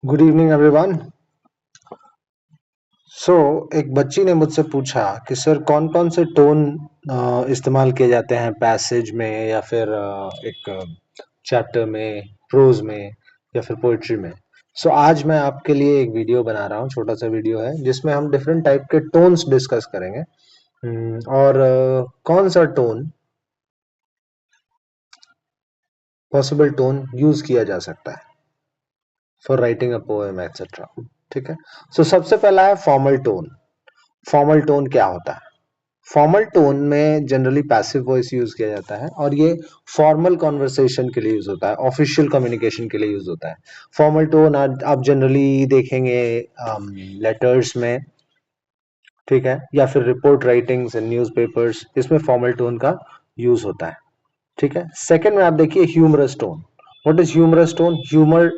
Good evening everyone. सो एक बच्ची ने मुझसे पूछा कि सर कौन कौन से टोन इस्तेमाल किए जाते हैं पैसेज में या फिर एक चैप्टर में, प्रोज में या फिर पोइट्री में। सो आज मैं आपके लिए एक वीडियो बना रहा हूँ, छोटा सा वीडियो है जिसमें हम डिफरेंट टाइप के टोन्स डिस्कस करेंगे। और कौन सा टोन, पॉसिबल टोन यूज किया जा सकता है for writing a poem etcetera. ठीक है। सो सबसे पहला है फॉर्मल टोन। फॉर्मल टोन क्या होता है? फॉर्मल टोन में जनरली पैसिव वॉइस यूज किया जाता है और ये फॉर्मल कॉन्वर्सेशन के लिए यूज होता है, ऑफिशियल कम्युनिकेशन के लिए यूज होता है। फॉर्मल टोन आप जनरली देखेंगे लेटर्स में, ठीक है, या फिर रिपोर्ट राइटिंग्स एंड न्यूज़पेपर्स, इसमें फॉर्मल टोन का यूज होता है। ठीक है। सेकंड में आप देखिए humorous tone. What is humorous tone? Humour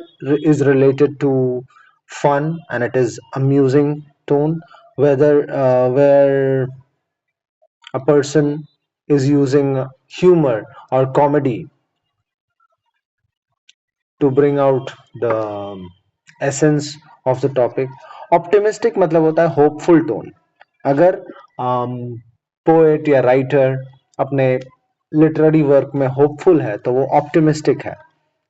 is related to fun and it is amusing tone, whether where a person is using humor or comedy to bring out the essence of the topic. Optimistic मतलब होता है hopeful tone. अगर poet या writer अपने literary work में hopeful है तो वो ऑप्टिमिस्टिक है।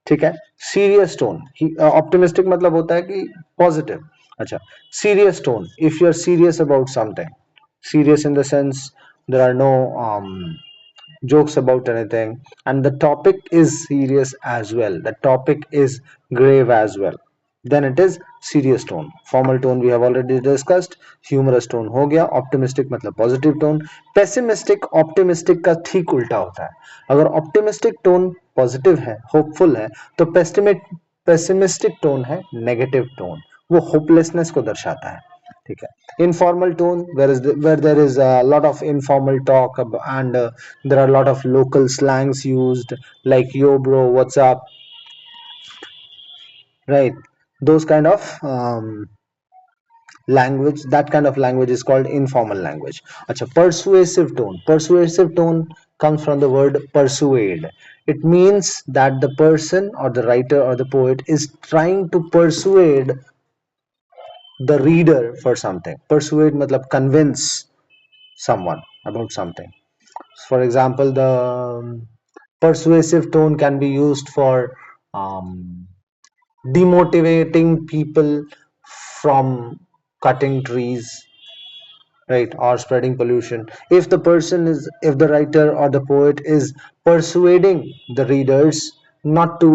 ठीक है। सीरियस टोन, ऑप्टिमिस्टिक मतलब होता है कि पॉजिटिव। अच्छा, serious tone, if you are serious about something, serious in the sense there are no jokes about anything and the topic is serious as well, the topic is grave as well, then it is serious tone. Formal tone we have already discussed. Humorous tone हो गया। optimistic मतलब positive tone। pessimistic optimistic का ठीक उल्टा होता है। अगर optimistic tone positive है, hopeful है, तो pessimistic tone है negative tone, वो hopelessness को दर्शाता है। ठीक है। Informal tone, where there is a lot of informal talk and there are a lot of local slangs used like yo bro, what's up, right? Those kind of language, that kind of language is called informal language. Acha, persuasive tone. Persuasive tone comes from the word persuade. It means that the person or the writer or the poet is trying to persuade the reader for something. Persuade matlab convince someone about something. For example, the persuasive tone can be used for um, demotivating people from cutting trees, right, or spreading pollution. If the person is, if the writer or the poet is persuading the readers not to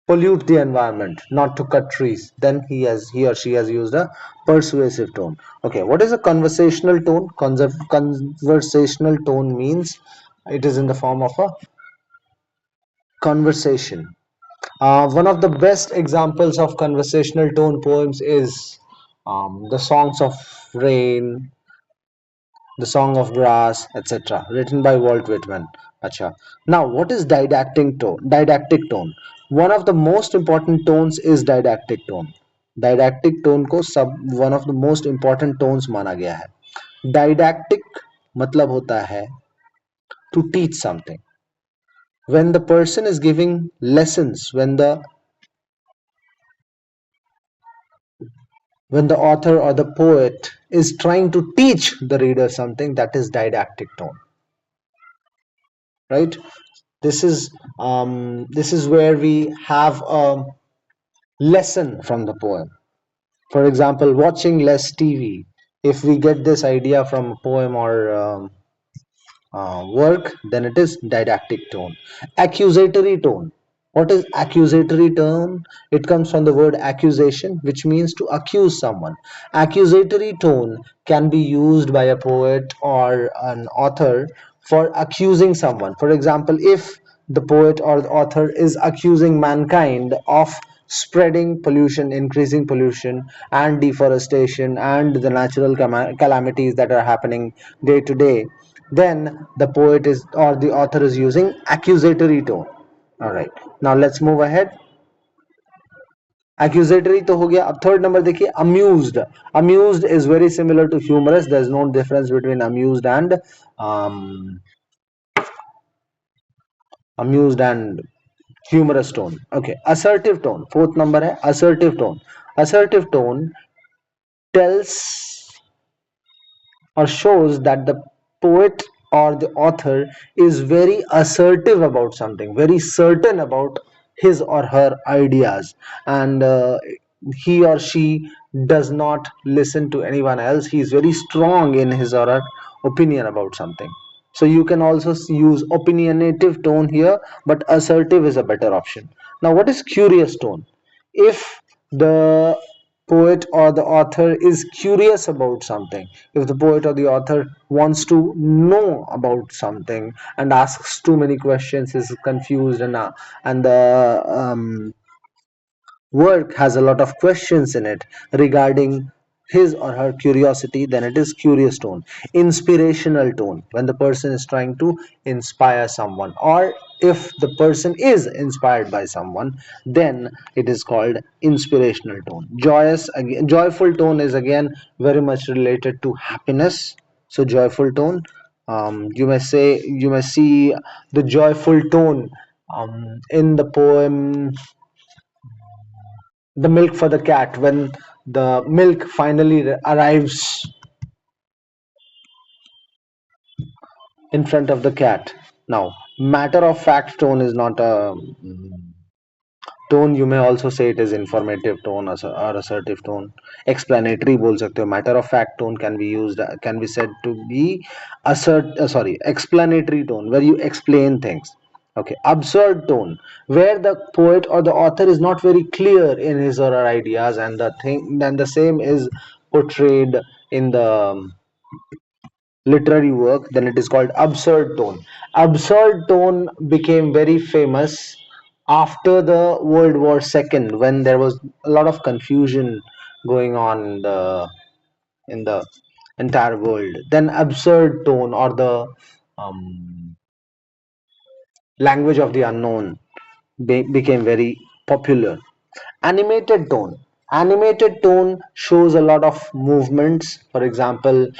pollute the environment, not to cut trees, then he or she has used a persuasive tone. Okay, what is a conversational tone? Conversational tone means it is in the form of a conversation. One of the best examples of conversational tone poems is the songs of rain, the Song of Grass, etc., written by Walt Whitman. Acha. Now, what is didactic tone? Didactic tone. One of the most important tones is didactic tone. Didactic tone को सब one of the most important tones माना गया है. Didactic मतलब होता है to teach something. When the person is giving lessons, when the author or the poet is trying to teach the reader something, that is didactic tone, right? This is where we have a lesson from the poem. For example, watching less TV. If we get this idea from a poem or work, then it is didactic tone. Accusatory tone. What is accusatory tone? It comes from the word accusation, which means to accuse someone. Accusatory tone can be used by a poet or an author for accusing someone. For example, if the poet or the author is accusing mankind of spreading pollution, increasing pollution and deforestation and the natural calamities that are happening day to day, then the poet is or the author is using accusatory tone. All right, now let's move ahead. Accusatory तो हो गया। अब third number देखिए, amused. Amused is very similar to humorous. There is no difference between um, amused and humorous tone. Okay, assertive tone, fourth number है assertive tone. Assertive tone tells or shows that the poet or the author is very assertive about something, very certain about his or her ideas, and he or she does not listen to anyone else. He is very strong in his or her opinion about something. So you can also use opinionative tone here, but assertive is a better option. Now, what is curious tone? If the poet or the author is curious about something, if the poet or the author wants to know about something and asks too many questions, is confused, and the work has a lot of questions in it regarding his or her curiosity, then it is curious tone. Inspirational tone, when the person is trying to inspire someone, or if the person is inspired by someone, then it is called inspirational tone. Joyous, again, joyful tone is again very much related to happiness. So joyful tone, you may see the joyful tone in the poem The Milk for the Cat, when the milk finally arrives in front of the cat. Now, matter of fact tone is not a tone. You may also say it is informative tone or assertive tone. Explanatory बोल सकते हो. Matter of fact tone can be used, can be said to be explanatory tone, where you explain things. Okay, absurd tone, where the poet or the author is not very clear in his or her ideas, and the same is portrayed in the literary work, then it is called absurd tone. Absurd tone became very famous after the World War II, when there was a lot of confusion going on in the entire world. Then absurd tone, or the um, language of the unknown, became very popular. Animated tone. Animated tone shows a lot of movements, for example,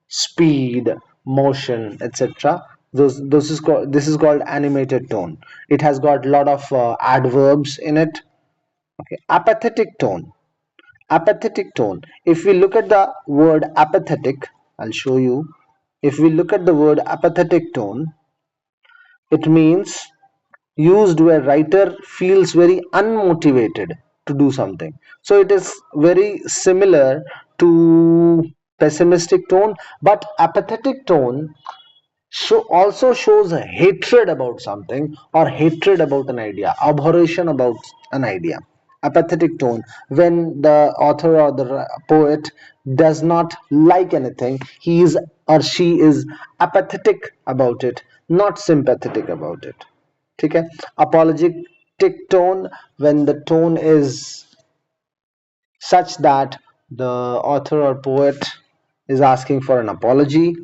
speed, motion, etc. This is called animated tone. It has got a lot of adverbs in it. Okay. Apathetic tone. Apathetic tone. If we look at the word apathetic, I'll show you. If we look at the word apathetic tone, it means used where writer feels very unmotivated to do something. So it is very similar to pessimistic tone, but apathetic tone also shows a hatred about something, or hatred about an idea, abhorration about an idea. Apathetic tone, when the author or the poet does not like anything, he is or she is apathetic about it, not sympathetic about it. ठीक है. Apologetic tone, when the tone is such that the author or poet is asking for an apology,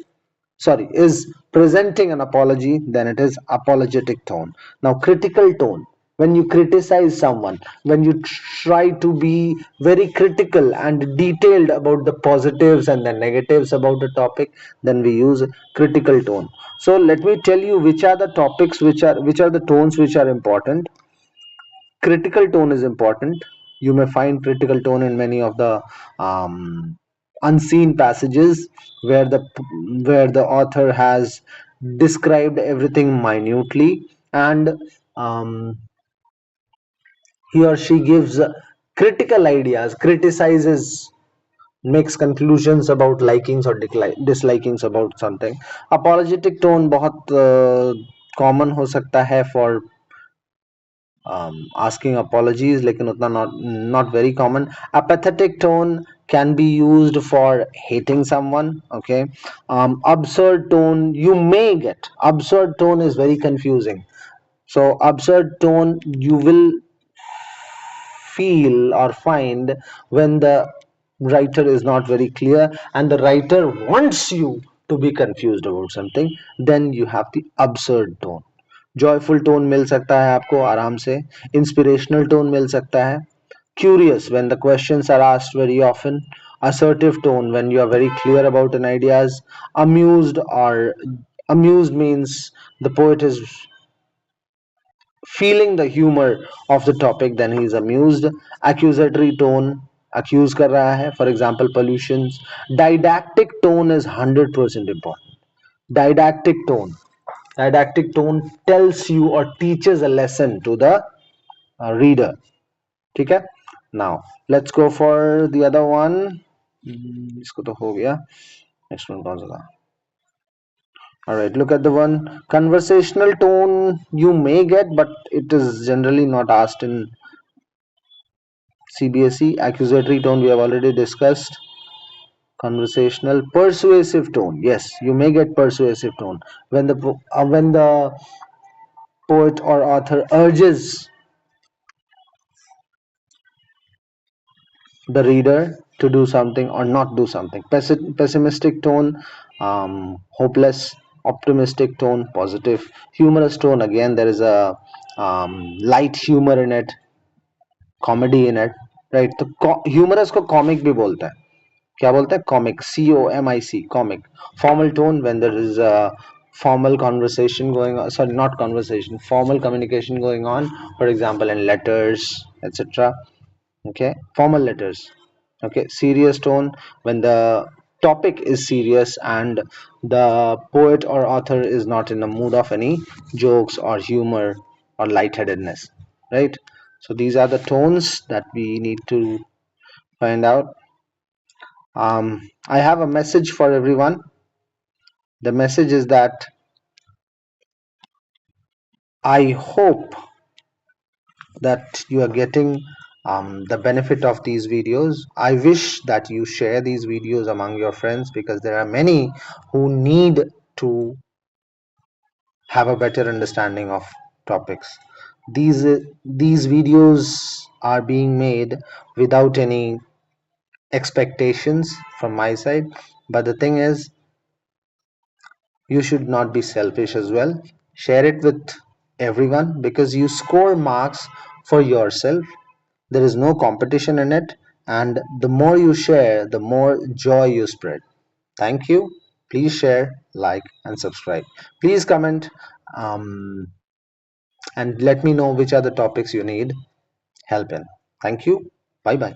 sorry, is presenting an apology, then it is apologetic tone. Now, critical tone, when you criticize someone, when you try to be very critical and detailed about the positives and the negatives about the topic, then we use critical tone. So let me tell you which are the topics, which are the tones which are important. Critical tone is important. You may find critical tone in many of the unseen passages, where the author has described everything minutely, and um, he or she gives critical ideas, criticizes, makes conclusions about likings or dislikings about something. Apologetic tone बहुत common हो सकता है for asking apologies, लेकिन उतना not very common. Apathetic tone can be used for hating someone. Okay. Absurd tone, you may get absurd tone is very confusing. So absurd tone you will feel or find when the writer is not very clear, and the writer wants you to be confused about something, then you have the absurd tone. Joyful tone मिल सकता है आपको आराम से. Inspirational tone मिल सकता है. Curious, when the questions are asked very often. Assertive tone, when you are very clear about an ideas. Amused, or amused means the poet is feeling the humor of the topic, then he is amused. Accusatory tone, accuse kar raha hai, for example pollutions. Didactic tone is 100% important. Didactic tone, didactic tone tells you or teaches a lesson to the reader. ठीक है. Now let's go for the other one. इसको तो हो गया. Next one कौन सा था? All right, look at the one. Conversational tone you may get, but it is generally not asked in CBSE. Accusatory tone we have already discussed. Conversational. Persuasive tone, yes, you may get persuasive tone when the poet or author urges the reader to do something or not do something. Pessimistic tone, hopeless. Optimistic tone, positive. Humorous tone, again there is a light humor in it, comedy in it, right? तो humorous को comic भी बोलता है. क्या बोलते हैं? Comic, COMIC, comic. Formal tone, when there is a formal conversation going on, sorry, not conversation, formal communication going on, for example in letters, etc. Okay, formal letters. Okay, serious tone, when the topic is serious and the poet or author is not in the mood of any jokes or humor or lightheadedness, right? So these are the tones that we need to find out. I have a message for everyone. The message is that I hope that you are getting the benefit of these videos. I wish that you share these videos among your friends, because there are many who need to have a better understanding of topics. These videos are being made without any expectations from my side, but the thing is, you should not be selfish as well. Share it with everyone, because you score marks for yourself. There is no competition in it, and the more you share, the more joy you spread. Thank you. Please share, like and subscribe. Please comment, and let me know which are the topics you need help in. Thank you. Bye bye.